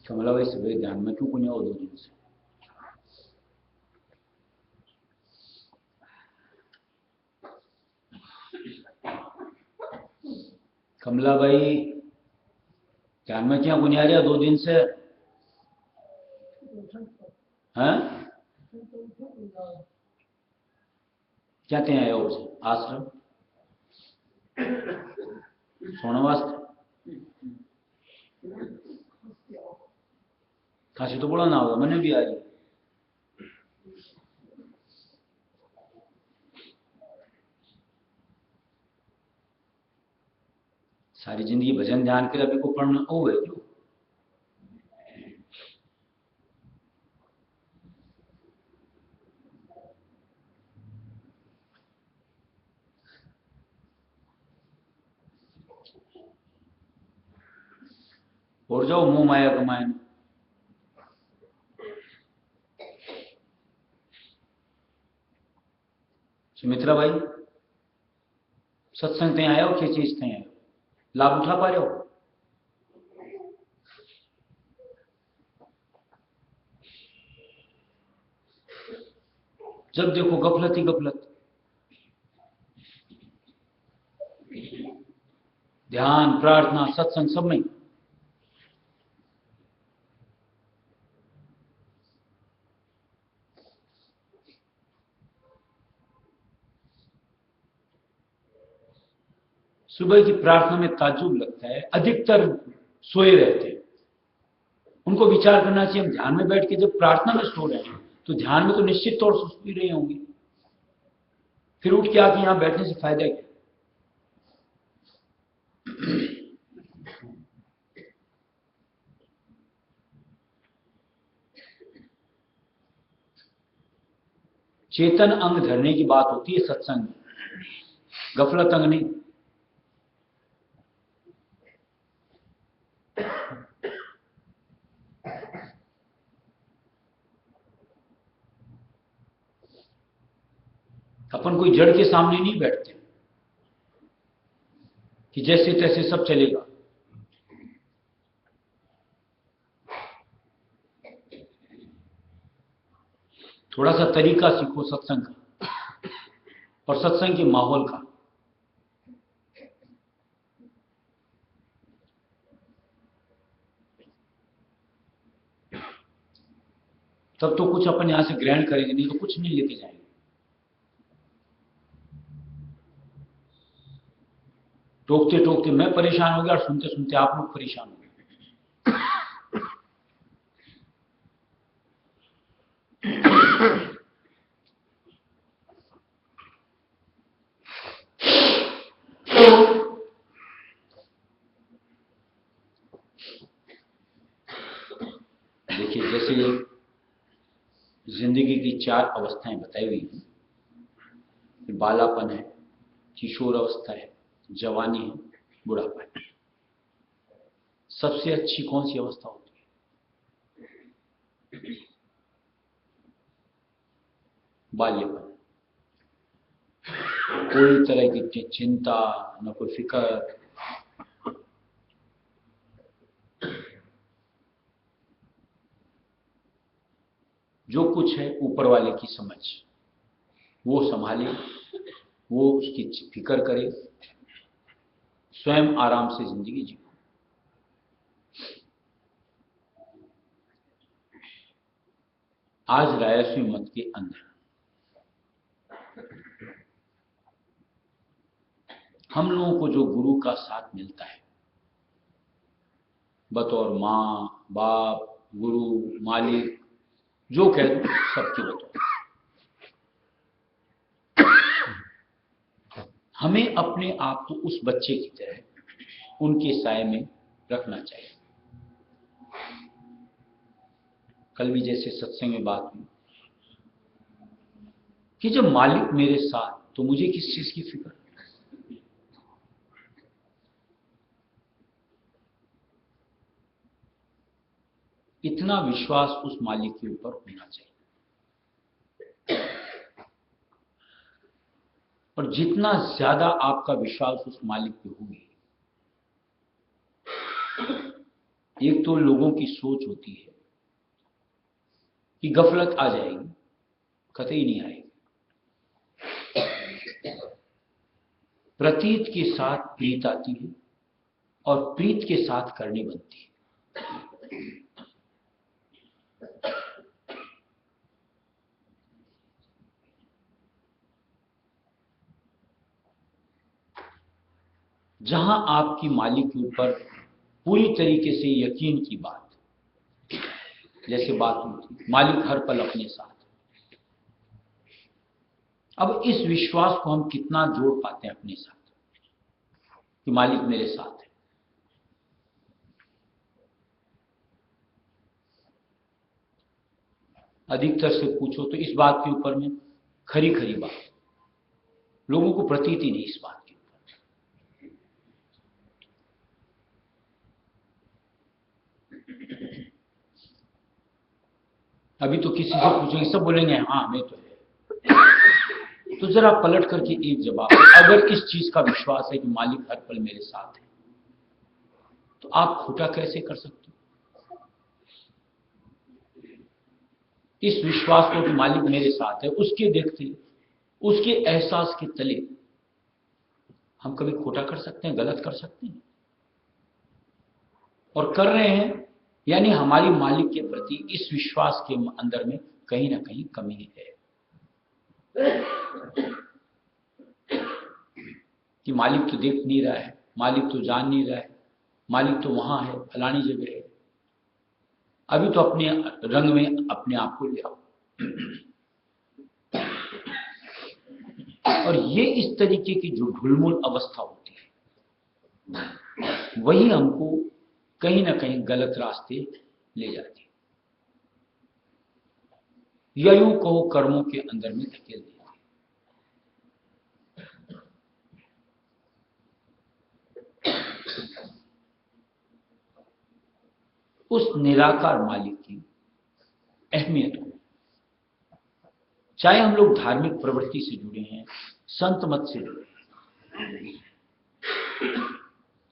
कमला भाई सुबह ध्यान में क्यों कुछ हो 2 दिन से? कमला भाई ध्यान में क्या कुछ आ रहा 2 दिन से? हैं? क्या ते आए हो आश्रम सोने वास्ते? खांसी तो बोला ना होगा, मैंने भी आ रही। सारी जिंदगी भजन ध्यान के अभी को पढ़ना हो गए क्यों? और जाओ मुंह माया कमाए। सुमित्रा भाई सत्संग ते आया हो, किस चीज ते आए हो? लाभ उठा पा रहे हो? जब देखो गफलत ही गफलत। ध्यान प्रार्थना सत्संग सब में। सुबह की प्रार्थना में ताज्जुब लगता है, अधिकतर सोए रहते हैं। उनको विचार करना चाहिए, हम ध्यान में बैठ के जब प्रार्थना में सो रहे हैं तो ध्यान में तो निश्चित तौर से सो ही रहे होंगे, फिर उठ के आके यहां बैठने से फायदा क्या? चेतन अंग धरने की बात होती है सत्संग में, गफलत अंग नहीं। अपन कोई जड़ के सामने नहीं बैठते कि जैसे तैसे सब चलेगा। थोड़ा सा तरीका सीखो सत्संग का और सत्संग के माहौल का। तब तो कुछ अपन यहां से ग्रहण करेंगे, नहीं तो कुछ नहीं लेके जाएंगे। टोकते टोकते मैं परेशान हो गया और सुनते सुनते आप लोग परेशान हो गए। देखिए जैसे जिंदगी की 4 अवस्थाएं बताई हुई हैं, बालापन है, किशोर अवस्था है, जवानी है, बुढ़ापा है। सबसे अच्छी कौन सी अवस्था होती है? बाल्यपन। कोई तरह की चिंता न कोई फिक्र, जो कुछ है ऊपर वाले की समझ, वो संभाले, वो उसकी फिक्र करे, स्वयं आराम से जिंदगी जिए। आज रायस्वी मत के अंदर हम लोगों को जो गुरु का साथ मिलता है, बतौर माँ बाप गुरु मालिक जो कह दो सबके बतौर, हमें अपने आप को उस बच्चे की तरह उनके साए में रखना चाहिए। कल भी जैसे सत्संग में बात हुई कि जब मालिक मेरे साथ तो मुझे किस चीज की फिक्र? इतना विश्वास उस मालिक के ऊपर होना चाहिए। और जितना ज्यादा आपका विश्वास उस मालिक पे होगी, एक तो लोगों की सोच होती है कि गफलत आ जाएगी, कतई नहीं आएगी। प्रतीत के साथ प्रीत आती है और प्रीत के साथ करनी बनती है। जहां आपकी मालिक के ऊपर पूरी तरीके से यकीन की बात, जैसे बात हुई थी मालिक हर पल अपने साथ, अब इस विश्वास को हम कितना जोड़ पाते हैं अपने साथ कि मालिक मेरे साथ है। अधिकतर से पूछो तो इस बात के ऊपर में खरी खरी बात लोगों को प्रतीत ही नहीं इस बात की। अभी तो किसी से पूछेंगे सब बोलेंगे हाँ हमें तो है। तो जरा पलट करके एक जवाब, अगर इस चीज का विश्वास है कि मालिक हर पल मेरे साथ है तो आप खोटा कैसे कर सकते हो? इस विश्वास को कि मालिक मेरे साथ है, उसके देखते, उसके एहसास के तले हम कभी खोटा कर सकते हैं, गलत कर सकते हैं? और कर रहे हैं, यानी हमारी मालिक के प्रति इस विश्वास के अंदर में कहीं ना कहीं कमी है कि मालिक तो देख नहीं रहा है, मालिक तो जान नहीं रहा है, मालिक तो वहां है, फलानी जगह है, अभी तो अपने रंग में अपने आप को ले आओ। और ये इस तरीके की जो ढुलमुल अवस्था होती है वही हमको कहीं ना कहीं गलत रास्ते ले जाती है, या यूं कहो कर्मों के अंदर में धकेल देती है। उस निराकार मालिक की अहमियत को, चाहे हम लोग धार्मिक प्रवृत्ति से जुड़े हैं, संत मत से जुड़े हैं,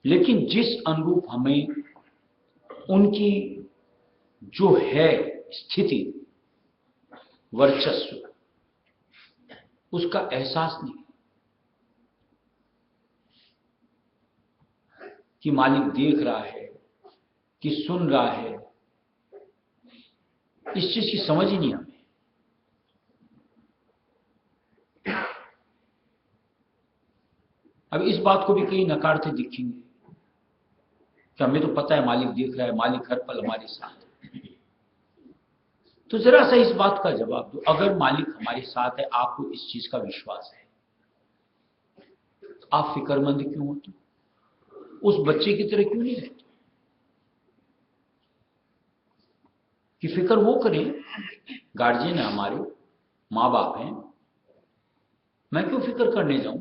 लेकिन जिस अनुरूप हमें उनकी जो है स्थिति, वर्चस्व, उसका एहसास नहीं कि मालिक देख रहा है कि सुन रहा है, इस चीज की समझ ही नहीं हमें। अब इस बात को भी कई नकारते दिखेंगे कि हमें तो पता है मालिक देख रहा है, मालिक हर पल हमारे साथ है। तो जरा सा इस बात का जवाब दो, अगर मालिक हमारे साथ है, आपको इस चीज का विश्वास है, तो आप फिक्रमंद क्यों होते? उस बच्चे की तरह क्यों नहीं रहते कि फिक्र वो करें? गार्जियन है हमारे, माँ बाप हैं, मैं क्यों फिक्र करने जाऊं?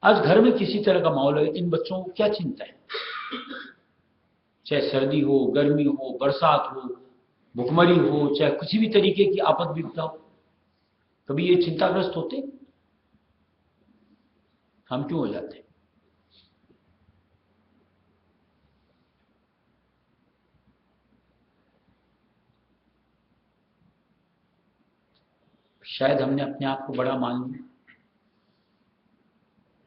आज घर में किसी तरह का माहौल है, इन बच्चों को क्या चिंता है? चाहे सर्दी हो, गर्मी हो, बरसात हो, भुखमरी हो, चाहे किसी भी तरीके की आपद विपदा हो, कभी ये चिंताग्रस्त होते? हम क्यों हो जाते? शायद हमने अपने आप को बड़ा मान लिया,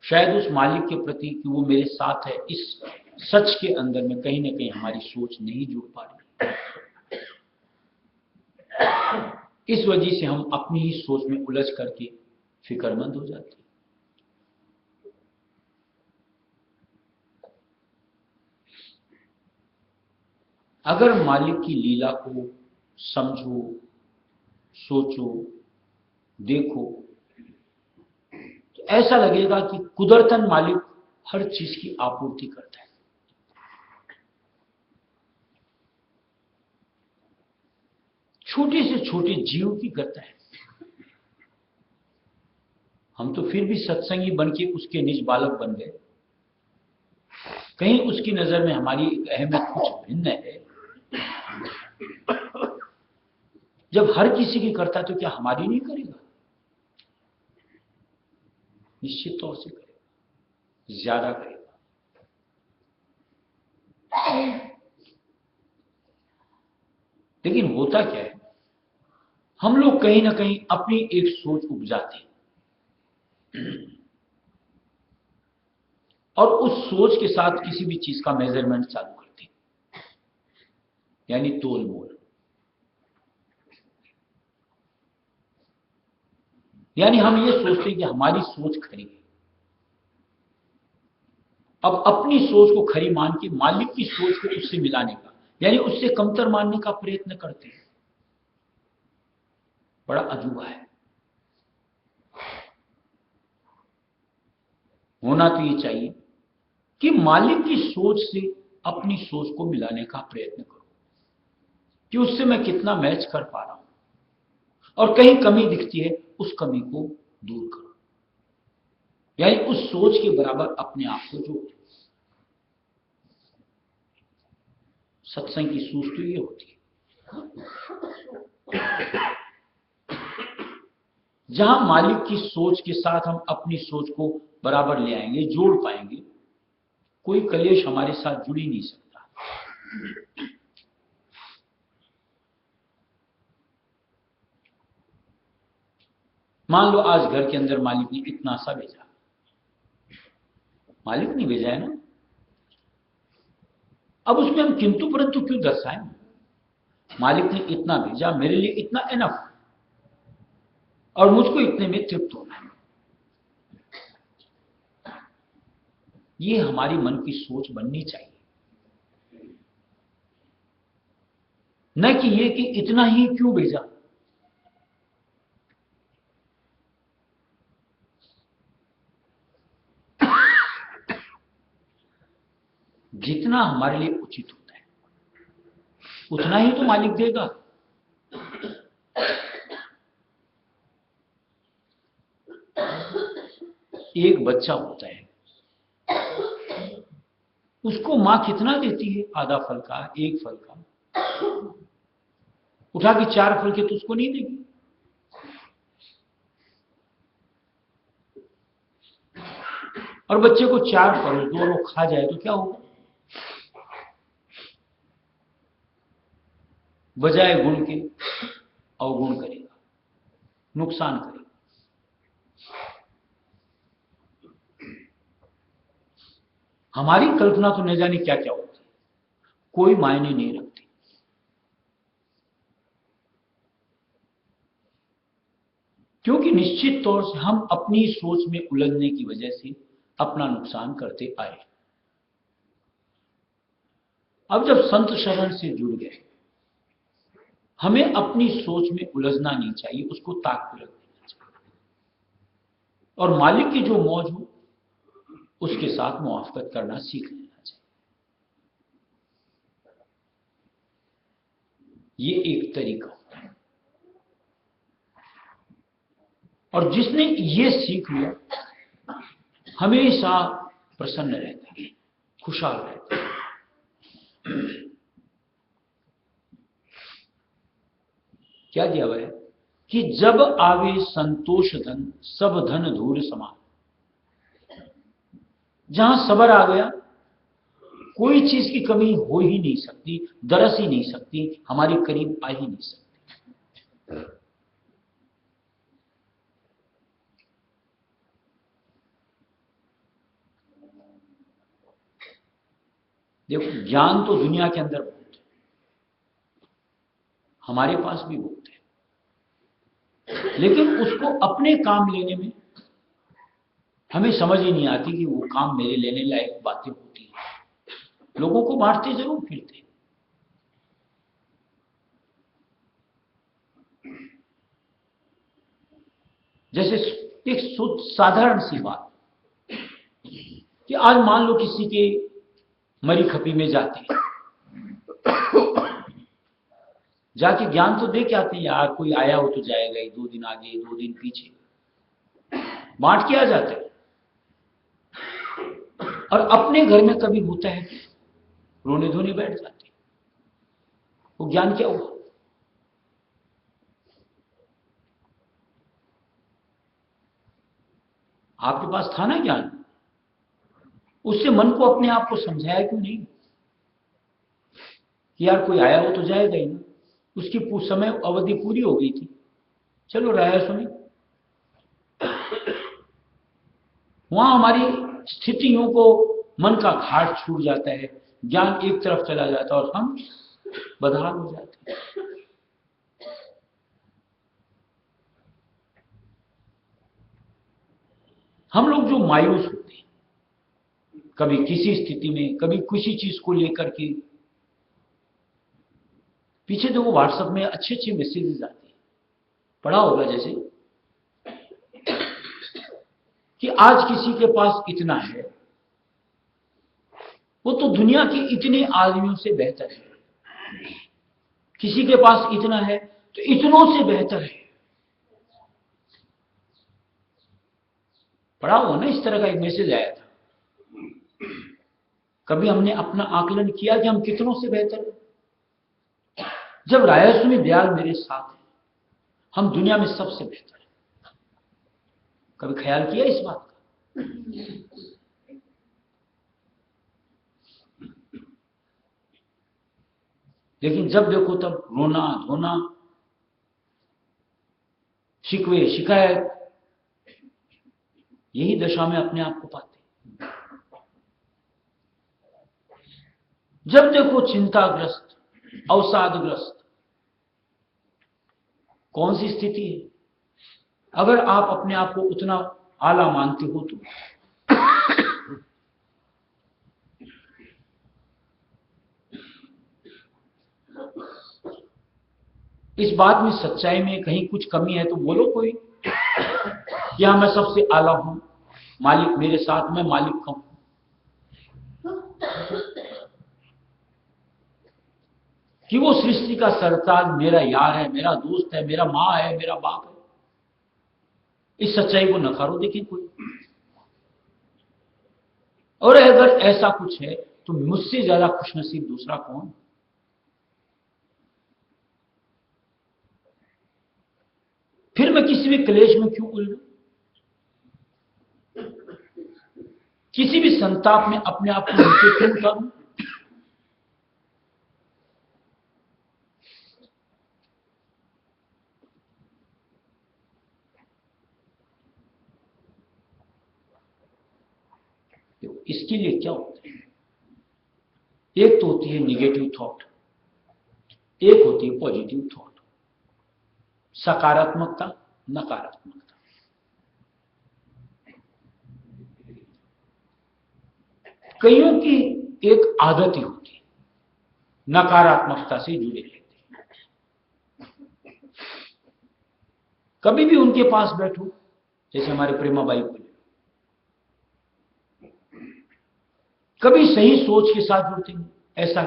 शायद उस मालिक के प्रति कि वो मेरे साथ है, इस सच के अंदर में कहीं ना कहीं हमारी सोच नहीं जुड़ पा रही। इस वजह से हम अपनी ही सोच में उलझ करके फिक्रमंद हो जाते हैं। अगर मालिक की लीला को समझो, सोचो, देखो, तो ऐसा लगेगा कि कुदरतन मालिक हर चीज की आपूर्ति करता है। छोटे से छोटे जीव की करता है। हम तो फिर भी सत्संगी बन के उसके निज बालक बन गए, कहीं उसकी नजर में हमारी अहमियत कुछ भिन्न है। जब हर किसी की करता है तो क्या हमारी नहीं करेगा? निश्चित तौर से करेगा। ज्यादा करेगा। लेकिन होता क्या है, हम लोग कहीं ना कहीं अपनी एक सोच उपजाते हैं और उस सोच के साथ किसी भी चीज का मेजरमेंट चालू करते हैं, यानी तोल मोल। यानी हम ये सोचते हैं कि हमारी सोच खरी है। अब अपनी सोच को खरी मान के मालिक की सोच को उससे मिलाने का, यानी उससे कमतर मानने का प्रयत्न करते हैं। बड़ा अजूबा है। होना तो ये चाहिए कि मालिक की सोच से अपनी सोच को मिलाने का प्रयत्न करो कि उससे मैं कितना मैच कर पा रहा हूं, और कहीं कमी दिखती है उस कमी को दूर करो, यानी उस सोच के बराबर अपने आप को जोड़ो। सत्संग की सूझ तो ये होती है, जहां मालिक की सोच के साथ हम अपनी सोच को बराबर ले आएंगे, जोड़ पाएंगे, कोई कलेश हमारे साथ जुड़ ही नहीं सकता। मान लो आज घर के अंदर मालिक ने इतना सा भेजा, मालिक ने भेजा है ना, अब उसमें हम किंतु परंतु क्यों दर्शाएं? मालिक ने इतना भेजा, मेरे लिए इतना एनफ, और मुझको इतने में तृप्त होना है। ये हमारी मन की सोच बननी चाहिए, न कि ये कि इतना ही क्यों भेजा। जितना हमारे लिए उचित होता है उतना ही तो मालिक देगा। एक बच्चा होता है, उसको मां कितना देती है? आधा फल का, एक फल का, उठा के 4 फल के तो उसको नहीं देगी। और बच्चे को 4 फल दो और वो खा जाए तो क्या होगा? बजाय गुण के अवगुण करेगा, नुकसान करेगा। हमारी कल्पना तो न जाने क्या क्या होती है, कोई मायने नहीं रखती। क्योंकि निश्चित तौर से हम अपनी सोच में उलझने की वजह से अपना नुकसान करते आए। अब जब संत शरण से जुड़ गए, हमें अपनी सोच में उलझना नहीं चाहिए, उसको ताक पे रख देना चाहिए, और मालिक की जो मौज हो उसके साथ मुआफकत करना सीख लेना चाहिए। ये एक तरीका होता है, और जिसने ये सीख लिया हमेशा प्रसन्न रहता है, खुशहाल रहता है। क्या दिया हुआ है कि जब आवे संतोष धन, सब धन धूल समान। जहां सबर आ गया, कोई चीज की कमी हो ही नहीं सकती, दरस ही नहीं सकती, हमारे करीब आ ही नहीं सकती। देखो, ज्ञान तो दुनिया के अंदर बहुत है, हमारे पास भी बहुत है, लेकिन उसको अपने काम लेने में हमें समझ ही नहीं आती कि वो काम मेरे लेने लायक बातें होती है। लोगों को बांटते जरूर फिरते, जैसे एक साधारण सी बात कि आज मान लो किसी के मरी खपी में जाते हैं, जाके ज्ञान तो दे के आते हैं, यार कोई आया हो तो जाएगा ही, 2 दिन आगे 2 दिन पीछे, बांट के आ जाते हैं। और अपने घर में कभी होता है तो रोने धोने बैठ जाते हैं। वो ज्ञान क्या हुआ? आपके पास था ना ज्ञान, उससे मन को अपने आप को समझाया क्यों नहीं कि यार कोई आया हो तो जाएगा ही ना, उसकी समय अवधि पूरी हो गई थी, चलो राया सुनी। वहां हमारी स्थितियों को मन का घाट छूट जाता है, ज्ञान एक तरफ चला जाता है और हम बदहाल हो जाते हैं। हम लोग जो मायूस होते हैं कभी किसी स्थिति में, कभी किसी चीज को लेकर के, पीछे देखो व्हाट्सएप में अच्छे अच्छे मैसेजेस आते हैं, पढ़ा होगा जैसे कि आज किसी के पास इतना है, वो तो दुनिया के इतने आदमियों से बेहतर है, किसी के पास इतना है तो इतनों से बेहतर है। पढ़ा हुआ ना, इस तरह का एक मैसेज आया था। कभी हमने अपना आकलन किया कि हम कितनों से बेहतर हैं? जब रायस्वामी दयाल मेरे साथ है, हम दुनिया में सबसे बेहतर हैं। कभी ख्याल किया इस बात का? लेकिन जब देखो तब रोना धोना, शिकवे शिकायत, यही दशा में अपने आप को पाते। जब देखो चिंताग्रस्त, अवसादग्रस्त। कौन सी स्थिति है? अगर आप अपने आप को उतना आला मानते हो तो इस बात में, सच्चाई में कहीं कुछ कमी है तो बोलो कोई, या मैं सबसे आला हूं, मालिक मेरे साथ में, मालिक का हूं। कि वो सृष्टि का सरताज मेरा यार है, मेरा दोस्त है, मेरा माँ है, मेरा बाप है। इस सच्चाई को नकारो देखिए कोई। और अगर ऐसा कुछ है तो मुझसे ज्यादा खुशनसीब दूसरा कौन? फिर मैं किसी भी क्लेश में क्यों उलझूं? किसी भी संताप में अपने आप को नीचे क्यों उतारूं? इसके लिए क्या होता है? एक तो होती है निगेटिव थॉट, एक होती है पॉजिटिव थॉट, सकारात्मकता, नकारात्मकता। कईयों की एक आदत ही होती है नकारात्मकता से जुड़े रहते हैं। कभी भी उनके पास बैठो, जैसे हमारे प्रेमाबाई को, कभी सही सोच के साथ जुड़ते हैं, ऐसा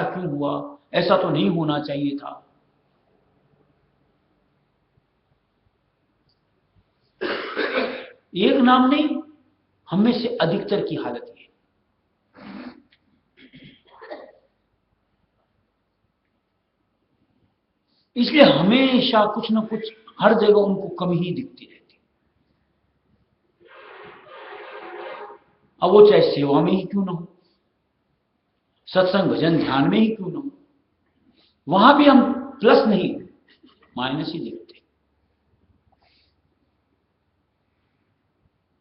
क्यों हुआ, ऐसा तो नहीं होना चाहिए था। एक नाम नहीं, हम में से अधिकतर की हालत ये। इसलिए हमेशा कुछ ना कुछ, हर जगह उनको कमी ही दिखती रहती। अब वो चाहे सेवा में ही क्यों ना हो, सत्संग भजन ध्यान में ही क्यों ना हो, वहां भी हम प्लस नहीं माइनस ही दिखते।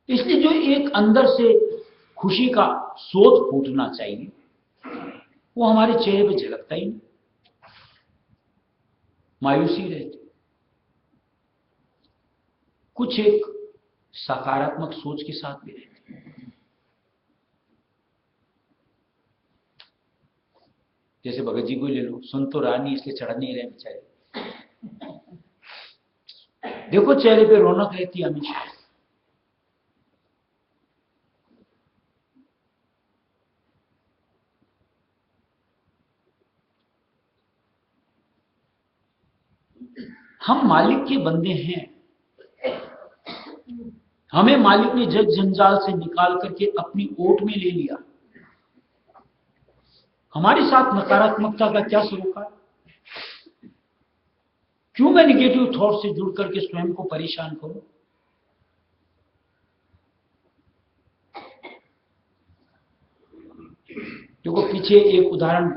इसलिए जो एक अंदर से खुशी का स्रोत फूटना चाहिए, वो हमारे चेहरे पे झलकता ही नहीं, मायूसी रहती। कुछ एक सकारात्मक सोच के साथ भी रहते। जैसे भगत जी को ले लो, सुन तो रहा नहीं इसलिए चढ़ नहीं रहे बेचारे, देखो चेहरे पे रौनक रहती है हमेशा। हम मालिक के बंदे हैं, हमें मालिक ने जग जंजाल से निकाल करके अपनी ओट में ले लिया। हमारे साथ नकारात्मकता का क्या सरोकार? क्यों मैं निगेटिव थॉट से जुड़ करके स्वयं को परेशान करूं? देखो पीछे एक उदाहरण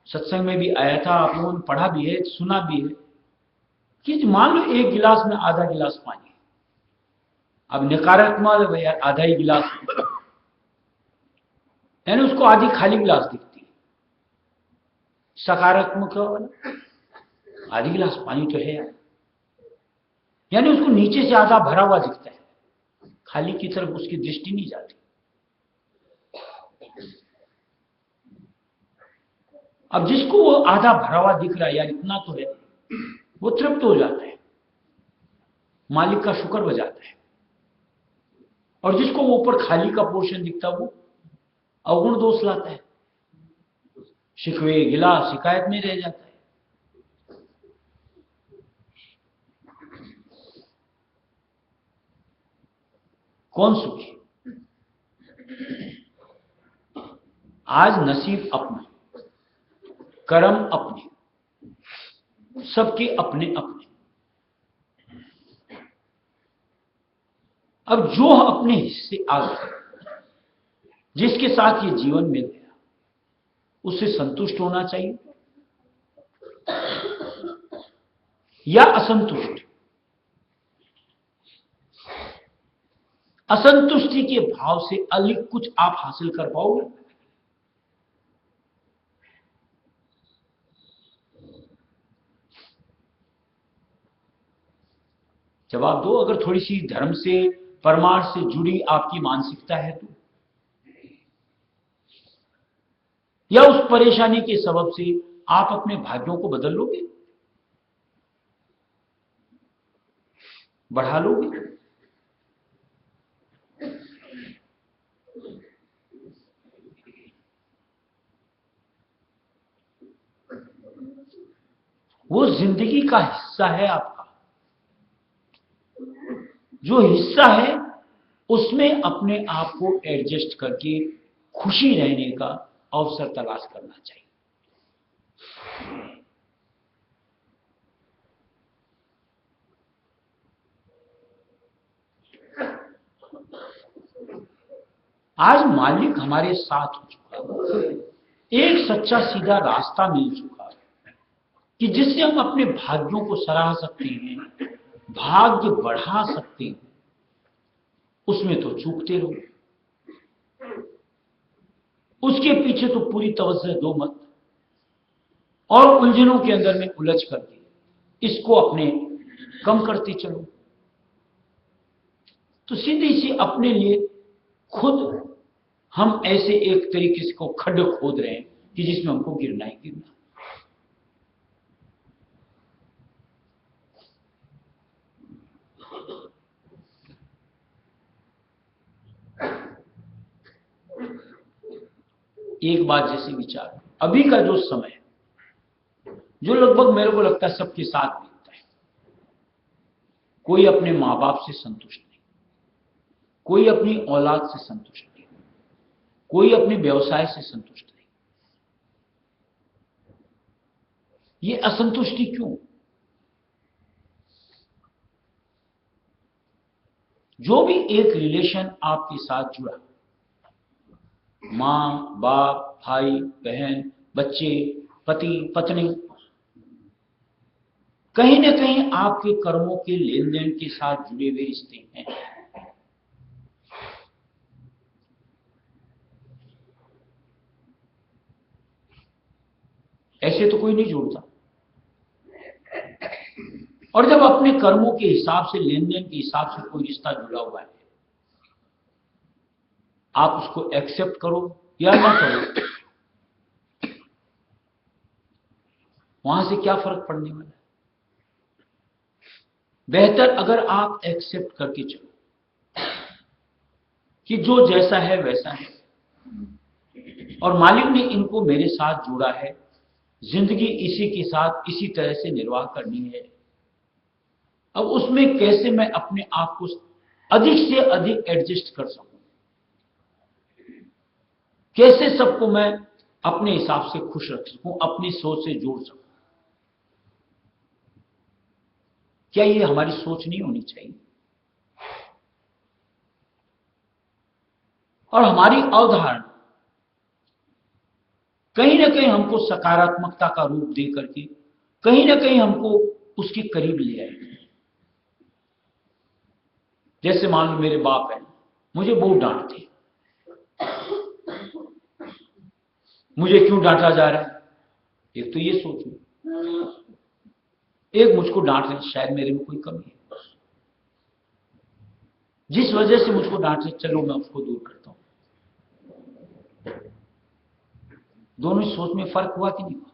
सत्संग में भी आया था, आप लोगों ने पढ़ा भी है, सुना भी है कि मान लो एक गिलास में आधा गिलास पानी, अब नकारात्मक भैया आधा ही गिलास, यानी उसको आधी खाली गिलास दिखती है। सकारात्मक आधी गिलास पानी तो है यानी उसको नीचे से आधा भरा हुआ दिखता है, खाली की तरफ उसकी दृष्टि नहीं जाती। अब जिसको वो आधा भरा हुआ दिख रहा है यार इतना तो है, वो तृप्त हो जाता है, मालिक का शुक्र बजाता है। और जिसको वो ऊपर खाली का पोर्शन दिखता है वो अवगुण दोष लाता है, शिकवे गिला शिकायत में रह जाता है। कौन सुखी? आज नसीब अपना, कर्म अपने, सबके अपने अपने। अब जो अपने हिस्से आ गए, जिसके साथ ये जीवन मिल गया, उससे संतुष्ट होना चाहिए या असंतुष्ट? असंतुष्टि के भाव से अधिक कुछ आप हासिल कर पाओगे? जवाब दो। अगर थोड़ी सी धर्म से परमार्थ से जुड़ी आपकी मानसिकता है तो, या उस परेशानी के सबब से आप अपने भाग्यों को बदल लोगे, बढ़ा लोगे? वो जिंदगी का हिस्सा है आपका, जो हिस्सा है उसमें अपने आप को एडजस्ट करके खुशी रहने का अवसर तलाश करना चाहिए। आज मालिक हमारे साथ हो चुका है, एक सच्चा सीधा रास्ता मिल चुका है कि जिससे हम अपने भाग्यों को सराह सकते हैं, भाग्य बढ़ा सकते हैं। उसमें तो चूकते रहो, उसके पीछे तो पूरी तवज्जो दो मत, और उलझनों के अंदर में उलझ करके इसको अपने कम करते चलो। तो सीधी सी अपने लिए खुद हम ऐसे एक तरीके से को खड्ड खोद रहे हैं कि जिसमें हमको गिरना ही गिरना। एक बात जैसे विचार, अभी का जो समय है, जो लगभग मेरे को लगता है सबके साथ बीतता है, कोई अपने माँ बाप से संतुष्ट नहीं, कोई अपनी औलाद से संतुष्ट नहीं, कोई अपने व्यवसाय से संतुष्ट नहीं। ये असंतुष्टि क्यों? जो भी एक रिलेशन आपके साथ जुड़ा, मां बाप भाई बहन बच्चे पति पत्नी, कहीं ना कहीं आपके कर्मों के लेन देन के साथ जुड़े हुए रिश्ते हैं। ऐसे तो कोई नहीं जुड़ता। और जब अपने कर्मों के हिसाब से, लेन देन के हिसाब से कोई रिश्ता जुड़ा हुआ है, आप उसको एक्सेप्ट करो या ना करो, वहां से क्या फर्क पड़ने वाला है? बेहतर अगर आप एक्सेप्ट करके चलो कि जो जैसा है वैसा है, और मालिक ने इनको मेरे साथ जोड़ा है, जिंदगी इसी के साथ इसी तरह से निर्वाह करनी है। अब उसमें कैसे मैं अपने आप को अधिक से अधिक एडजस्ट कर सकूं, कैसे सबको मैं अपने हिसाब से खुश रख सकूं, अपनी सोच से जोड़ सकूं। क्या ये हमारी सोच नहीं होनी चाहिए? और हमारी अवधारणा कहीं ना कहीं हमको सकारात्मकता का रूप दे करके कहीं ना कहीं हमको उसके करीब ले आएगी। जैसे मान लो मेरे बाप है, मुझे बहुत डांटते, मुझे क्यों डांटा जा रहा है? एक तो ये सोचो, एक मुझको डांट रहे, शायद मेरे में कोई कमी है, जिस वजह से मुझको डांट रहे, चलो मैं उसको दूर करता हूं। दोनों सोच में फर्क हुआ कि नहीं हुआ?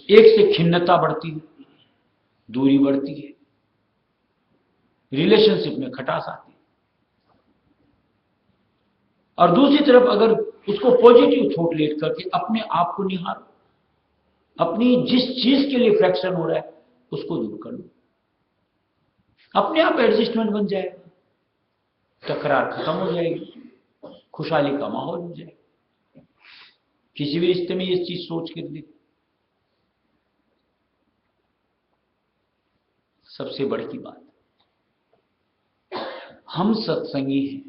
एक से खिन्नता बढ़ती है, दूरी बढ़ती है, रिलेशनशिप में खटास आती है। और दूसरी तरफ अगर उसको पॉजिटिव थॉट लेट करके अपने आप को निहारो, अपनी जिस चीज के लिए फ्रैक्शन हो रहा है उसको दूर कर लो, अपने आप एडजस्टमेंट बन जाएगा, तकरार खत्म हो जाएगी, खुशहाली का माहौल हो जाएगा। किसी भी रिश्ते में ये चीज सोच कर देखो। सबसे बड़ी की बात, हम सत्संगी हैं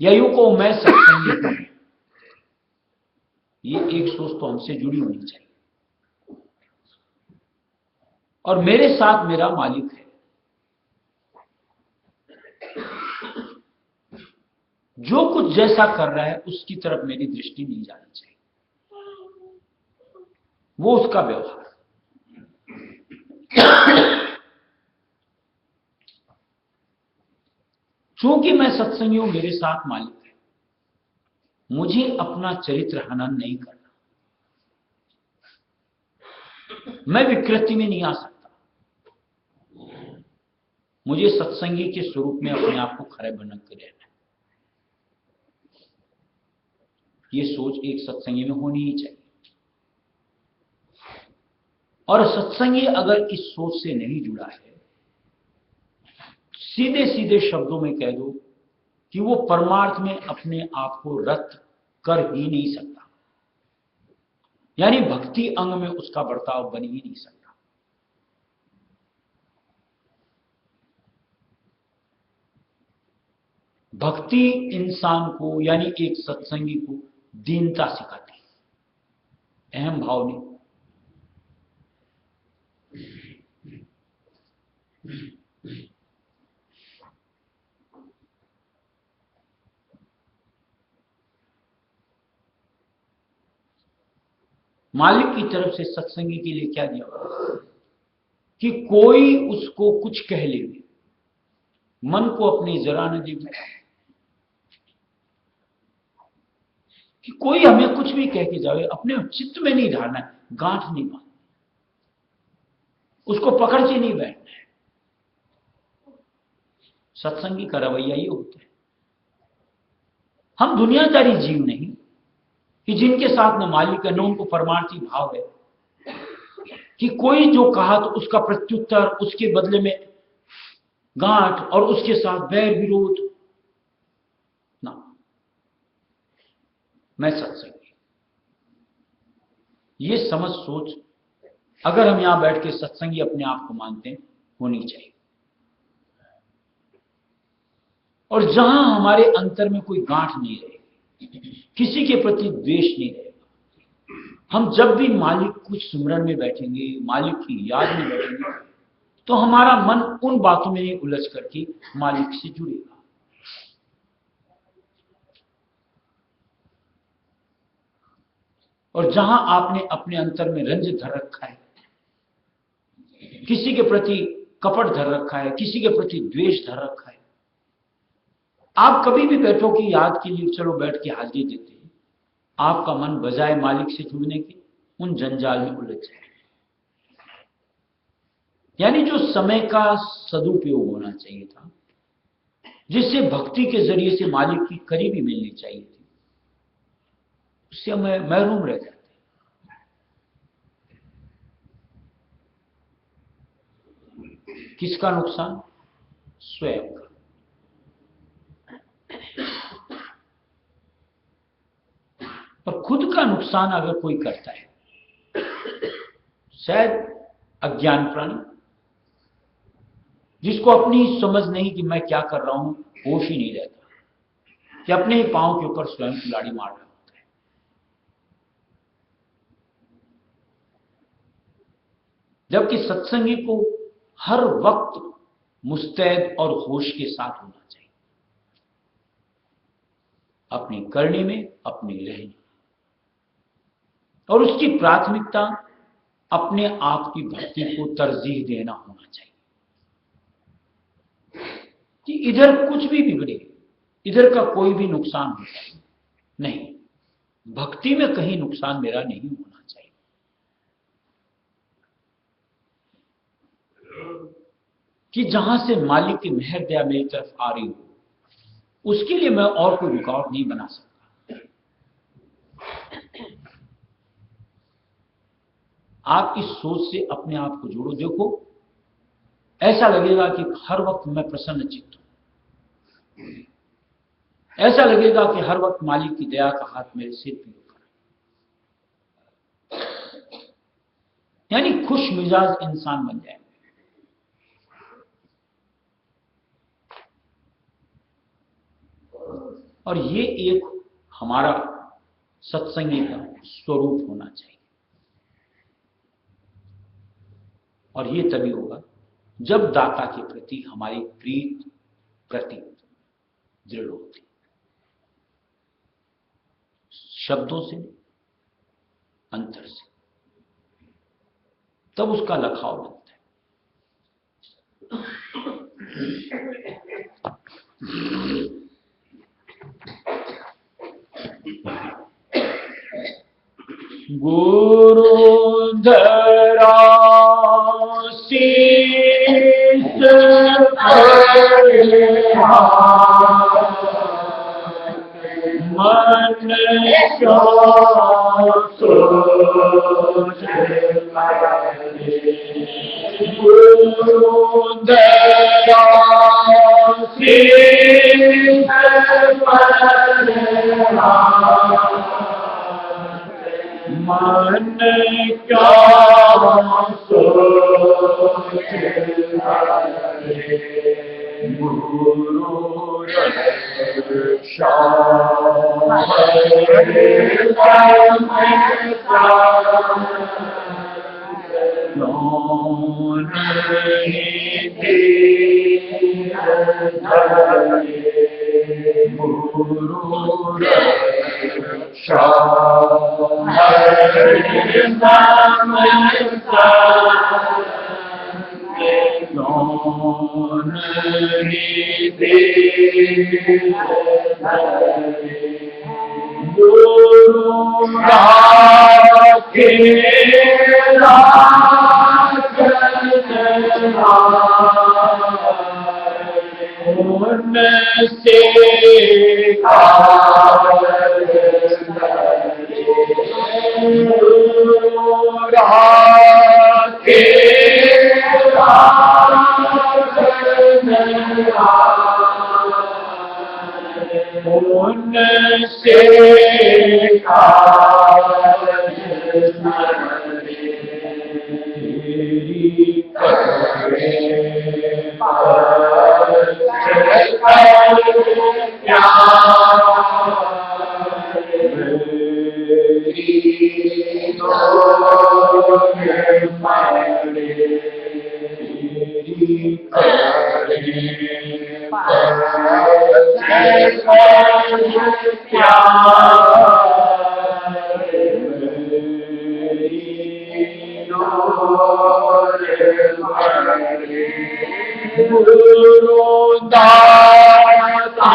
या यूं को मैं सत्संगी हूं, ये एक सोच तो हमसे जुड़ी होनी चाहिए। और मेरे साथ मेरा मालिक है, जो कुछ जैसा कर रहा है उसकी तरफ मेरी दृष्टि नहीं जानी चाहिए, वो उसका व्यवहार। चूंकि मैं सत्संगी हूं, मेरे साथ मालिक है, मुझे अपना चरित्र हनन नहीं करना, मैं विकृति में नहीं आ सकता, मुझे सत्संगी के स्वरूप में अपने आप को खड़े बना कर रहना है। ये सोच एक सत्संगी में होनी ही चाहिए। और सत्संगी अगर इस सोच से नहीं जुड़ा है, सीधे सीधे शब्दों में कह दो कि वो परमार्थ में अपने आप को रत कर ही नहीं सकता, यानी भक्ति अंग में उसका बर्ताव बन ही नहीं सकता। भक्ति इंसान को यानी एक सत्संगी को दीनता सिखाती है, अहम भाव नहीं। मालिक की तरफ से सत्संगी के लिए क्या दिया कि कोई उसको कुछ कह ले, मन को अपनी जरा न दे, कि कोई हमें कुछ भी कह के जाए, अपने चित्त में नहीं डालना है, गांठ नहीं बांधना, उसको पकड़ के नहीं बैठना है। सत्संगी का रवैया ये होता है। हम दुनियादारी जीव नहीं कि जिनके साथ न मालिक है न उनको परमार्थी भाव है, कि कोई जो कहा तो उसका प्रत्युत्तर, उसके बदले में गांठ और उसके साथ बैर विरोध ना। मैं सत्संगी, ये समझ सोच अगर हम यहां बैठ के सत्संगी अपने आप को मानते हैं, होनी चाहिए। और जहां हमारे अंतर में कोई गांठ नहीं रहेगी, किसी के प्रति द्वेष नहीं रहेगा, हम जब भी मालिक कुछ सुमरन में बैठेंगे, मालिक की याद में बैठेंगे, तो हमारा मन उन बातों में नहीं उलझ करके मालिक से जुड़ेगा। और जहां आपने अपने अंतर में रंज धर रखा है, किसी के प्रति कपट धर रखा है, किसी के प्रति द्वेष धर रखा है, आप कभी भी बैठो कि याद के लिए चलो बैठ के हाजिरी देते हैं, आपका मन बजाय मालिक से जुड़ने के उन जंजाल में उलझ जाए। यानी जो समय का सदुपयोग होना चाहिए था, जिससे भक्ति के जरिए से मालिक की करीबी मिलनी चाहिए थी, उससे हम महरूम रह जाते। किसका नुकसान? स्वयं का। और खुद का नुकसान अगर कोई करता है, शायद अज्ञान प्राणी, जिसको अपनी समझ नहीं कि मैं क्या कर रहा हूं, होश ही नहीं रहता, कि अपने ही पांव के ऊपर स्वयं कुल्हाड़ी मार रहा होता है। जबकि सत्संगी को हर वक्त मुस्तैद और होश के साथ होना चाहिए, अपनी करनी में, अपनी रहनी में, और उसकी प्राथमिकता अपने आप की भक्ति को तरजीह देना होना चाहिए कि इधर कुछ भी बिगड़े, इधर का कोई भी नुकसान हो जाए, नहीं, भक्ति में कहीं नुकसान मेरा नहीं होना चाहिए। कि जहां से मालिक की मेहर दया मेरी तरफ आ रही हो, उसके लिए मैं और कोई रुकावट नहीं बना सकता। आप इस सोच से अपने आप को जोड़ो। देखो, ऐसा लगेगा कि हर वक्त मैं प्रसन्न चित्त हूं, ऐसा लगेगा कि हर वक्त मालिक की दया का हाथ मेरे सिर पे ऊपर है, यानी खुश मिजाज इंसान बन जाए। और ये एक हमारा सत्संगी का स्वरूप होना चाहिए। और ये तभी होगा जब दाता के प्रति हमारी प्रीत प्रति दृढ़ होती, शब्दों से, अंतर से, तब उसका लखाव बनता है। गुरु धरा शीस मन गुरु धरा शीस मन क्या सोचे गुरु रक्षा गुरु रक्षा गुरु राखे उनसे गुरु दाता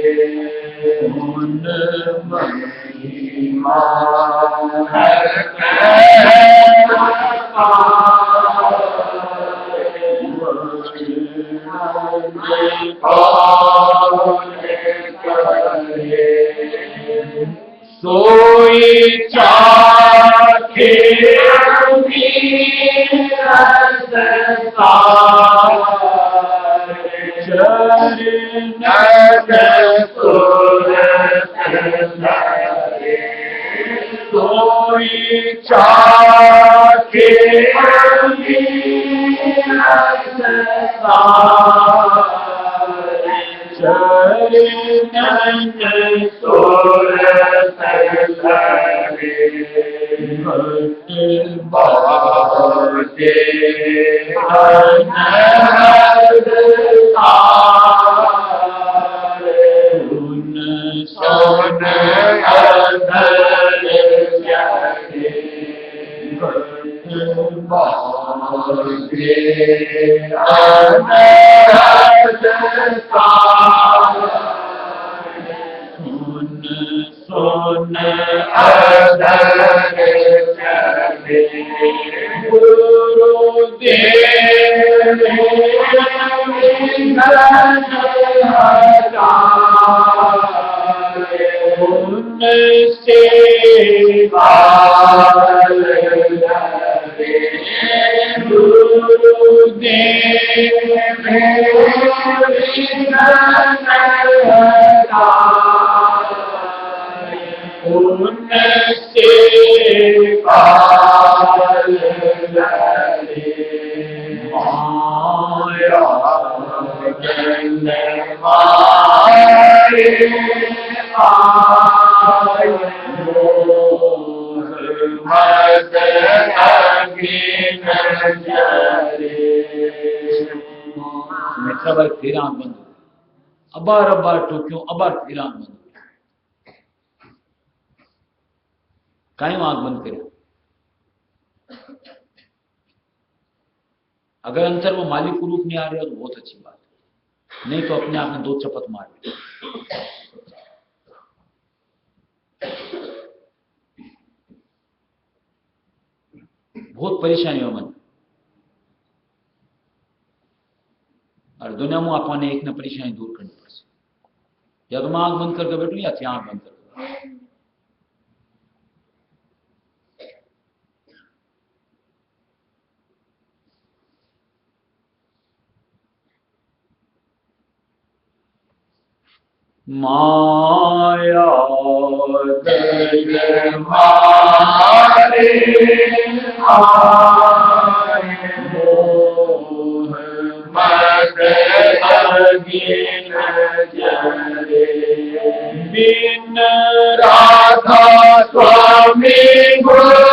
उन महिमा सोई चाखे सोई चाखे चरण सोरत भट बाजे अनहद सुन सोन अधर भट बाजे अनहद सुन अधर गुरुदेव उनसे उनसे पाल माया जन मारे मद अगिन जरे। सब फिर आंख बंद हो, अबार अबार टोक्यो, अबार फिर आंख बंद हो, कायम आंख बंद करे। अगर अंतर में मालिक को रूप नहीं आ रहा तो बहुत अच्छी बात है, नहीं तो अपने आप में दो चपत मार ले। बहुत परेशानी हो मन और दुनिया में आपने एक न परेशानी दूर करनी पड़े, या तो मैं आंख बंद करके बैठू या थी आंख बंद कर माया दल मारे आए मोह मद अगिन जरे। बिन राधा स्वामी गुरु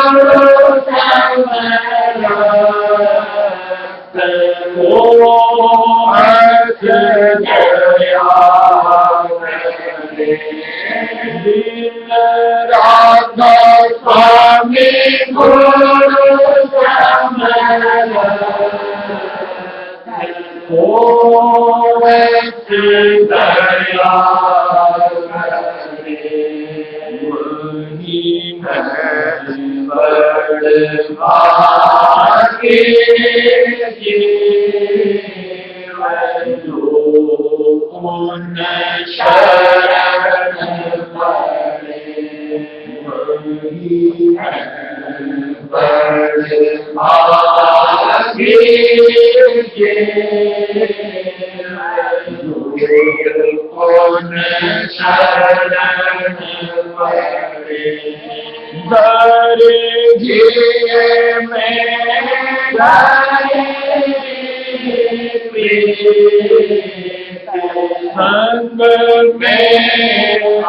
दिन राधा स्वामी गुरु दया वही बड़ भागे उन शरण पड़े वही बड़ भागे उन शरण पड़े। दर घिए में संग में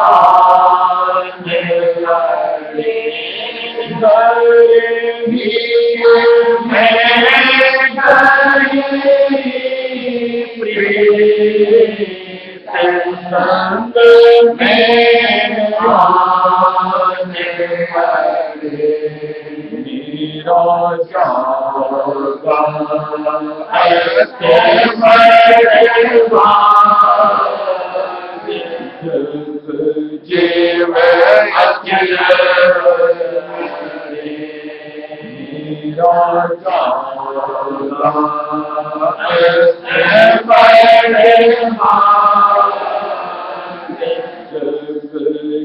आने लगे। दर घिए में संग में आने लगे। मेरा जागा ऐसे मरवा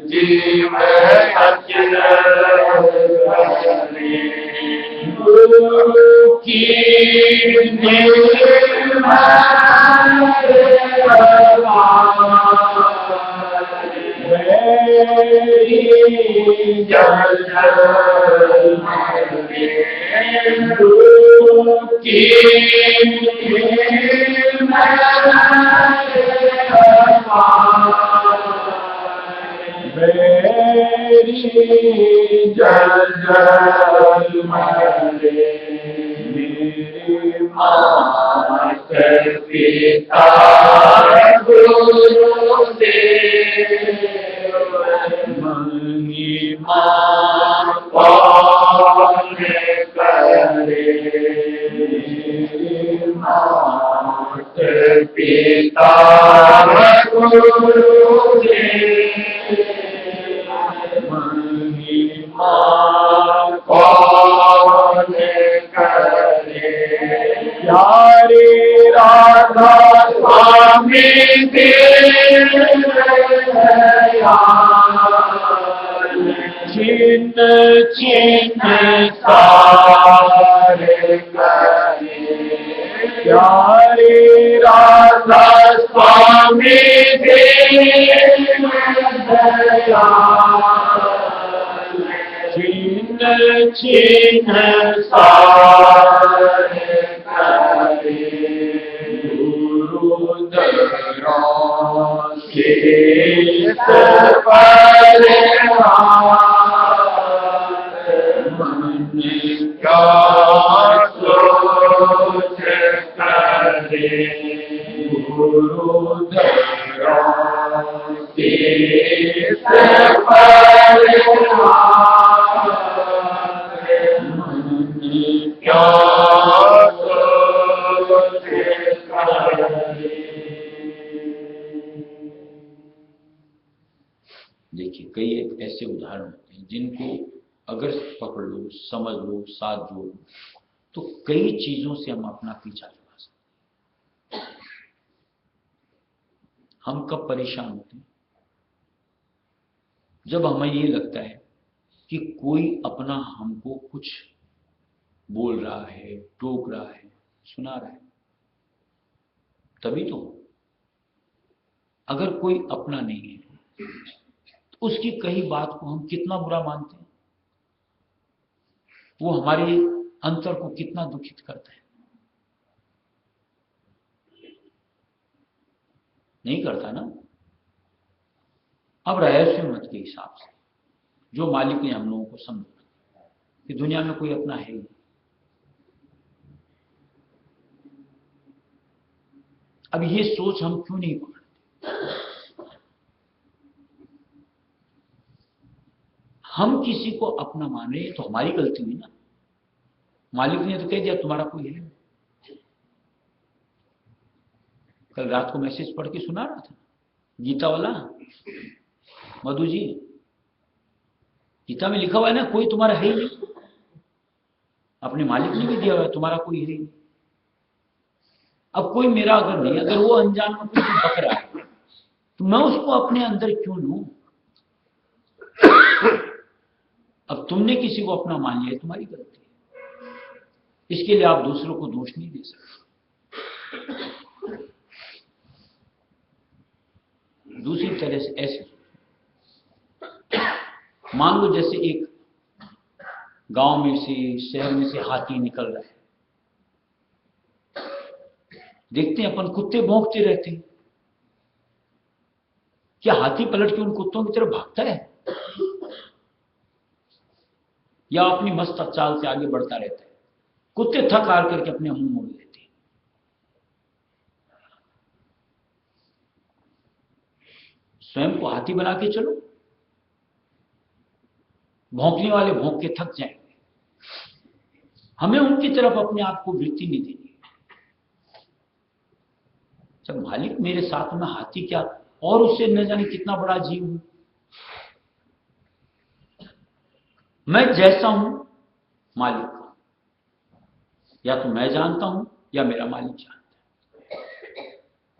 जीव अचल गुरु की पिता महिमा कौन करे मात पिता महिमा कौन करे प्यारे राधा स्वामी चिन्ह चिन्ह सारे करे प्यारे राधा स्वामी चिन्ह चिन्ह सारे शेष पर मन का सोच करे गुरु शेष पर मन का सोच करे। देखिए कई ऐसे उदाहरण होते हैं जिनको अगर पकड़ लो, समझ लो, साथ जोड़ लो तो कई चीजों से हम अपना पीछा छुड़ा सकते हैं। हम कब परेशान होते हैं? जब हमें ये लगता है कि कोई अपना हमको कुछ बोल रहा है, टोक रहा है, सुना रहा है, तभी तो। अगर कोई अपना नहीं है तो उसकी कही बात को हम कितना बुरा मानते हैं, वो हमारे अंतर को कितना दुखित करता है। नहीं करता ना। अब रहस्य मत के हिसाब से जो मालिक ने हम लोगों को समझा कि दुनिया में कोई अपना है ही। अब ये सोच हम क्यों नहीं पकड़ते? हम किसी को अपना मान रहे हैं तो हमारी गलती हुई ना। मालिक ने तो कह दिया तुम्हारा कोई है। कल रात को मैसेज पढ़ के सुना रहा था गीता वाला मधु जी, गीता में लिखा हुआ है ना कोई तुम्हारा है ही नहीं। अपने मालिक ने भी दिया हुआ है तुम्हारा कोई है ही नहीं। अब कोई मेरा अगर नहीं, अगर वो अनजान में कुछ बक रहा है तो मैं उसको अपने अंदर क्यों लूं? अब तुमने किसी को अपना मान लिया, तुम्हारी गलती है। इसके लिए आप दूसरों को दोष नहीं दे सकते। दूसरी तरह से ऐसे मान लो जैसे एक गांव में से, शहर में से हाथी निकल रहा है, देखते हैं अपन कुत्ते भौंकते रहते हैं। क्या हाथी पलट के उन कुत्तों की तरफ भागता है या अपनी मस्त चाल से आगे बढ़ता रहता है? कुत्ते थक हार करके अपने मुंह मोड़ लेते हैं। स्वयं को हाथी बना के चलो, भौंकने वाले भौंक के थक जाएंगे। हमें उनकी तरफ अपने आप को वृत्ति नहीं देनी। जब मालिक मेरे साथ में, हाथी क्या और उससे न जाने कितना बड़ा जीव हूं। मैं जैसा हूं मालिक का, या तो मैं जानता हूं या मेरा मालिक जानता है।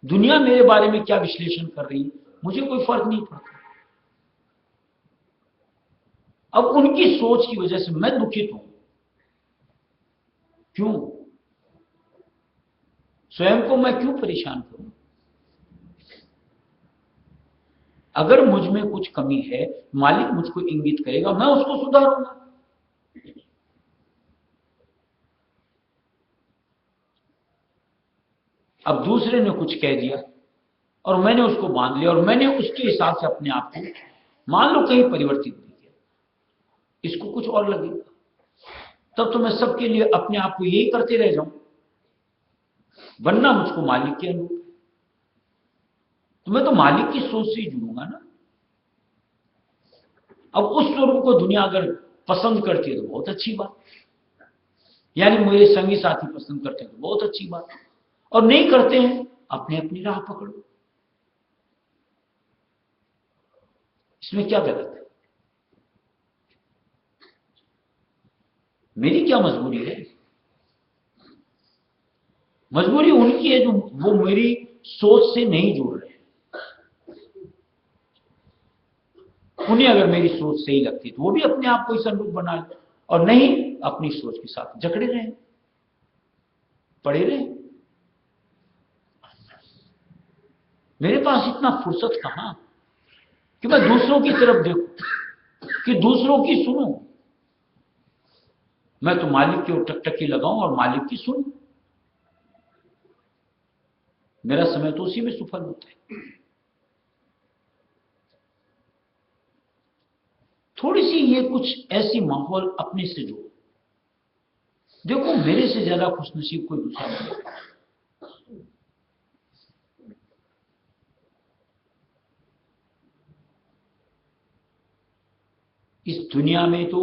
दुनिया मेरे बारे में क्या विश्लेषण कर रही है मुझे कोई फर्क नहीं पड़ता। अब उनकी सोच की वजह से मैं दुखित हूं, क्यों? स्वयं को मैं क्यों परेशान करूं? अगर मुझ में कुछ कमी है, मालिक मुझको इंगित करेगा, मैं उसको सुधारूंगा। अब दूसरे ने कुछ कह दिया और मैंने उसको बांध लिया और मैंने उसके हिसाब से अपने आप को मान लो कहीं परिवर्तित भी किया, इसको कुछ और लगेगा, तब तो मैं सबके लिए अपने आप को यही करते रह जाऊं, वरना मुझको मालिक के अनुरूप। तो मैं तो मालिक की सोच से ही जुड़ूंगा ना। अब उस स्वरूप को दुनिया अगर पसंद करती है तो बहुत अच्छी बात, यानी मेरे संगी साथी पसंद करते हैं तो बहुत अच्छी बात, और नहीं करते हैं अपने अपनी राह पकड़ो, इसमें क्या गलत है? मेरी क्या मजबूरी है? मजबूरी उनकी है जो वो मेरी सोच से नहीं जुड़ रहे। उन्हें अगर मेरी सोच सही लगती तो वो भी अपने आप को इस अनुरूप बना ले, और नहीं अपनी सोच के साथ जकड़े रहे, पड़े रहे। मेरे पास इतना फुर्सत कहां कि मैं दूसरों की तरफ देखूं, कि दूसरों की सुनूं। मैं तो मालिक की ओर टकटकी लगाऊं और मालिक की सुनूं। मेरा समय तो उसी में सफल होता है। थोड़ी सी ये कुछ ऐसी माहौल अपने से जोड़ो, देखो मेरे से ज्यादा खुशनसीब कोई दूसरा नहीं। इस दुनिया में तो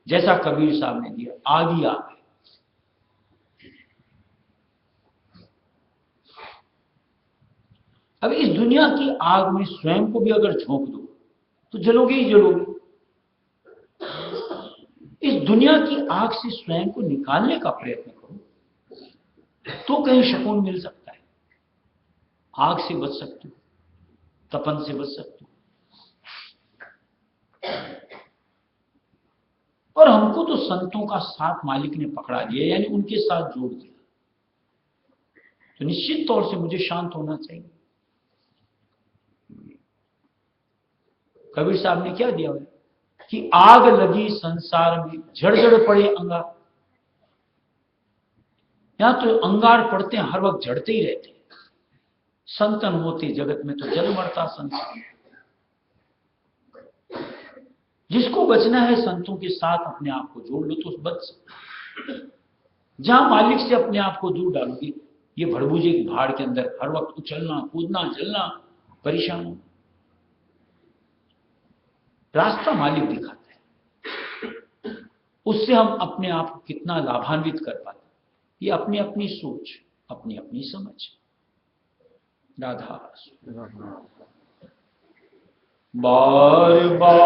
जैसा कबीर साहब ने दिया, आग ही आग है। अब इस दुनिया की आग में स्वयं को भी अगर झोंक दो तो जलोगे ही जलोगे। इस दुनिया की आग से स्वयं को निकालने का प्रयत्न करो तो कहीं सुकून मिल सकता है। आग से बच सकते हो, तपन से बच सकते हो। और हमको तो संतों का साथ मालिक ने पकड़ा दिया, यानी उनके साथ जोड़ दिया, तो निश्चित तौर से मुझे शांत होना चाहिए। कबीर साहब ने क्या दिया है कि आग लगी संसार में झड़झड़ पड़े अंगार। यहां तो अंगार पड़ते हैं, हर वक्त झड़ते ही रहते हैं। संतन होते जगत में तो जल मरता संसार। जिसको बचना है संतों के साथ अपने आप को जोड़ लो तो बच सकते। जहां मालिक से अपने आप को दूर डालोगे, ये भड़बूजे की भाड़ के अंदर हर वक्त उछलना कूदना जलना, परेशान होना। रास्ता मालिक दिखाता है, उससे हम अपने आप को कितना लाभान्वित कर पाते, ये अपनी अपनी सोच, अपनी अपनी समझ। राधा बार बार